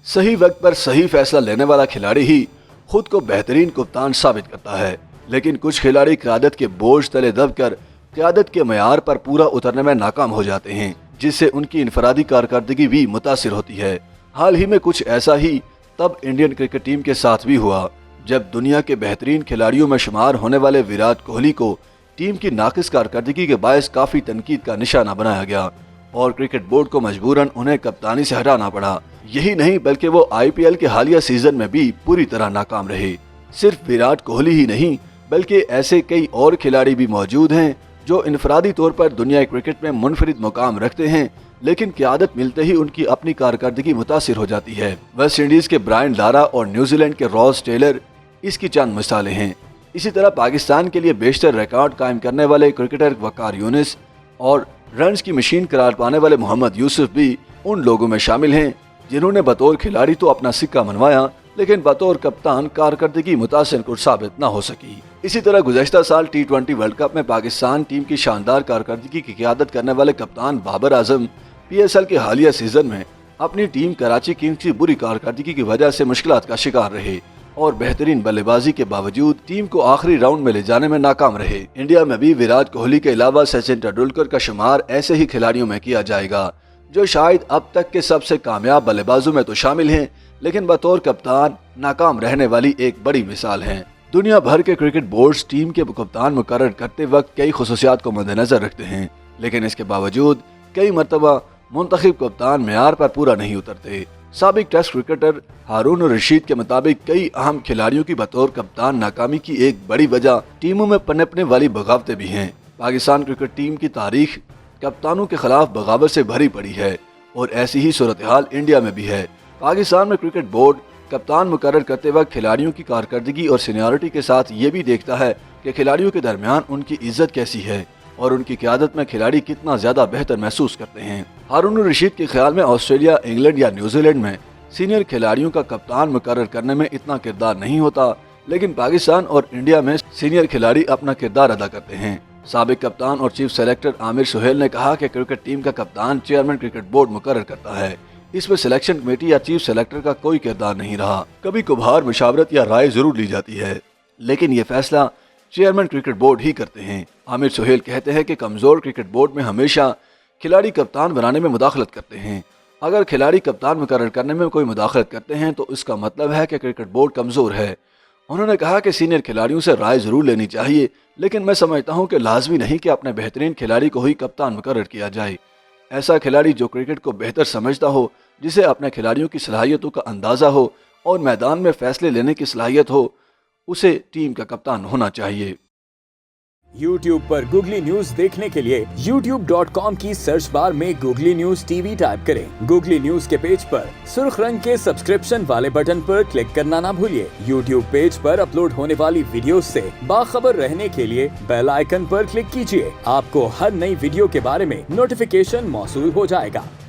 صحیح وقت پر صحیح فیصلہ لینے والا کھلاڑی ہی خود کو بہترین کپتان ثابت کرتا ہے، لیکن کچھ کھلاڑی قیادت کے بوجھ تلے دب کر قیادت کے معیار پر پورا اترنے میں ناکام ہو جاتے ہیں، جس سے ان کی انفرادی کارکردگی بھی متاثر ہوتی ہے۔ حال ہی میں کچھ ایسا ہی تب انڈین کرکٹ ٹیم کے ساتھ بھی ہوا، جب دنیا کے بہترین کھلاڑیوں میں شمار ہونے والے وراٹ کوہلی کو ٹیم کی ناقص کارکردگی کے باعث کافی تنقید کا نشانہ بنایا گیا اور کرکٹ بورڈ کو مجبوراً انہیں کپتانی سے ہٹانا پڑا۔ یہی نہیں بلکہ وہ آئی پی ایل کے حالیہ سیزن میں بھی پوری طرح ناکام رہے۔ صرف وراٹ کوہلی ہی نہیں بلکہ ایسے کئی اور کھلاڑی بھی موجود ہیں جو انفرادی طور پر دنیا کرکٹ میں منفرد مقام رکھتے ہیں، لیکن قیادت ملتے ہی ان کی اپنی کارکردگی متاثر ہو جاتی ہے۔ ویسٹ انڈیز کے برائن لارا اور نیوزی لینڈ کے راس ٹیلر اس کی چند مثالیں ہیں۔ اسی طرح پاکستان کے لیے بیشتر ریکارڈ قائم کرنے والے کرکٹر وقار یونس اور رنز کی مشین قرار پانے والے محمد یوسف بھی ان لوگوں میں شامل ہیں جنہوں نے بطور کھلاڑی تو اپنا سکہ منوایا، لیکن بطور کپتان کارکردگی متاثر کن ثابت نہ ہو سکی۔ اسی طرح گزشتہ سال T20 ورلڈ کپ میں پاکستان ٹیم کی شاندار کارکردگی کی قیادت کرنے والے کپتان بابر اعظم PSL کے حالیہ سیزن میں اپنی ٹیم کراچی کنگز کی بری کارکردگی کی وجہ سے مشکلات کا شکار رہے اور بہترین بلے بازی کے باوجود ٹیم کو آخری راؤنڈ میں لے جانے میں ناکام رہے۔ انڈیا میں بھی وراٹ کوہلی کے علاوہ سچن ٹنڈولکر کا شمار ایسے ہی کھلاڑیوں میں کیا جائے گا جو شاید اب تک کے سب سے کامیاب بلے بازوں میں تو شامل ہیں، لیکن بطور کپتان ناکام رہنے والی ایک بڑی مثال ہیں۔ دنیا بھر کے کرکٹ بورڈز ٹیم کے کپتان مقرر کرتے وقت کئی خصوصیات کو مد نظر رکھتے ہیں، لیکن اس کے باوجود کئی مرتبہ منتخب کپتان معیار پر پورا نہیں اترتے۔ سابق ٹیسٹ کرکٹر ہارون الرشید کے مطابق کئی اہم کھلاڑیوں کی بطور کپتان ناکامی کی ایک بڑی وجہ ٹیموں میں پنپنے والی بغاوتیں بھی ہیں۔ پاکستان کرکٹ ٹیم کی تاریخ کپتانوں کے خلاف بغاوت سے بھری پڑی ہے اور ایسی ہی صورتحال انڈیا میں بھی ہے۔ پاکستان میں کرکٹ بورڈ کپتان مقرر کرتے وقت کھلاڑیوں کی کارکردگی اور سینیورٹی کے ساتھ یہ بھی دیکھتا ہے کہ کھلاڑیوں کے درمیان ان کی عزت کیسی ہے اور ان کی قیادت میں کھلاڑی کتنا زیادہ بہتر محسوس کرتے ہیں۔ ہارون الرشید کے خیال میں آسٹریلیا، انگلینڈ یا نیوزی لینڈ میں سینئر کھلاڑیوں کا کپتان مقرر کرنے میں اتنا کردار نہیں ہوتا، لیکن پاکستان اور انڈیا میں سینئر کھلاڑی اپنا کردار ادا کرتے ہیں۔ سابق کپتان اور چیف سلیکٹر عامر سہیل نے کہا کہ کرکٹ ٹیم کا کپتان چیئرمین کرکٹ بورڈ مقرر کرتا ہے، اس میں سلیکشن کمیٹی یا چیف سلیکٹر کا کوئی کردار نہیں رہا۔ کبھی کبھار مشاورت یا رائے ضرور لی جاتی ہے، لیکن یہ فیصلہ چیئرمین کرکٹ بورڈ ہی کرتے ہیں۔ عامر سہیل کہتے ہیں کہ کمزور کرکٹ بورڈ میں ہمیشہ کھلاڑی کپتان بنانے میں مداخلت کرتے ہیں۔ اگر کھلاڑی کپتان مقرر کرنے میں کوئی مداخلت کرتے ہیں تو اس کا مطلب ہے کہ کرکٹ بورڈ کمزور ہے۔ انہوں نے کہا کہ سینئر کھلاڑیوں سے رائے ضرور لینی چاہیے، لیکن میں سمجھتا ہوں کہ لازمی نہیں کہ اپنے بہترین کھلاڑی کو ہی کپتان مقرر کیا جائے۔ ایسا کھلاڑی جو کرکٹ کو بہتر سمجھتا ہو، جسے اپنے کھلاڑیوں کی صلاحیتوں کا اندازہ ہو اور میدان میں فیصلے لینے کی صلاحیت ہو، اسے ٹیم کا کپتان ہونا چاہیے۔ YouTube پر گوگلی نیوز دیکھنے کے لیے youtube.com کی سرچ بار میں googly news T V type کریں۔ گوگلی نیوز کے پیج پر سرخ رنگ کے سبسکرپشن والے بٹن پر کلک کرنا نہ بھولیے۔ YouTube پیج پر اپلوڈ ہونے والی ویڈیوز سے باخبر رہنے کے لیے بیل آئیکن پر کلک کیجیے۔ آپ کو ہر نئی ویڈیو کے بارے میں نوٹیفیکیشن موصول ہو جائے گا۔